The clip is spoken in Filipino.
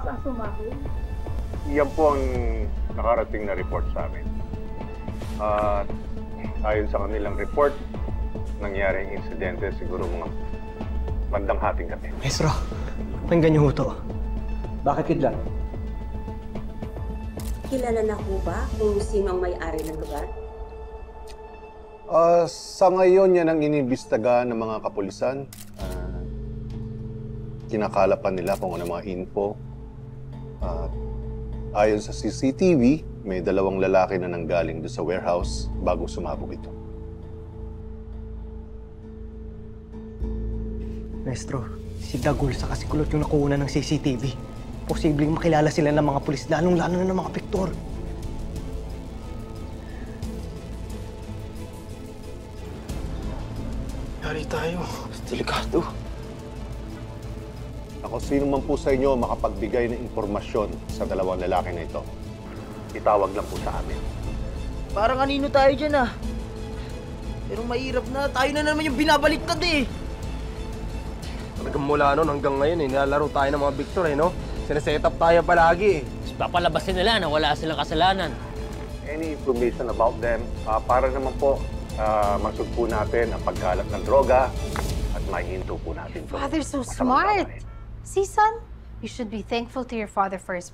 ang sumahod? Yan po ang nakarating na report sa amin. At ayon sa kanilang report, nangyari ang insidente siguro mga bandang hating gabi. Maestro, pakinggan niyo ho to. Bakit kidlat? Kilala na ho ba kung sino ang may-ari ng lugar? Sa ngayon, yan ang inibistaga ng mga kapulisan. Kinakalapan nila kung ano mga info. Ayon sa CCTV, may 2 lalaki na nanggaling doon sa warehouse bago sumabog ito. Maestro, si Dagul sa Kasikulot yung nakuha ng CCTV. Posibleng makilala sila ng mga pulis, lalong-lalo na ng mga Victor. Yari tayo. Delikado. Ako, sino man po sa inyo makapagbigay ng impormasyon sa 2 lalaki na ito, itawag lang po sa amin. Parang kanino tayo dyan ah. Pero mahirap na. Tayo na naman yung binabaliktad eh. Talagang mula noon hanggang ngayon nilalaro tayo ng mga Victor no? Sineset up tayo palagi Papalabasin nila na wala silang kasalanan. Any information about them, para naman po masugpo natin ang pagkalat ng droga at maihinto po natin ito. Father's so smart. See, son? You should be thankful to your father for his plan.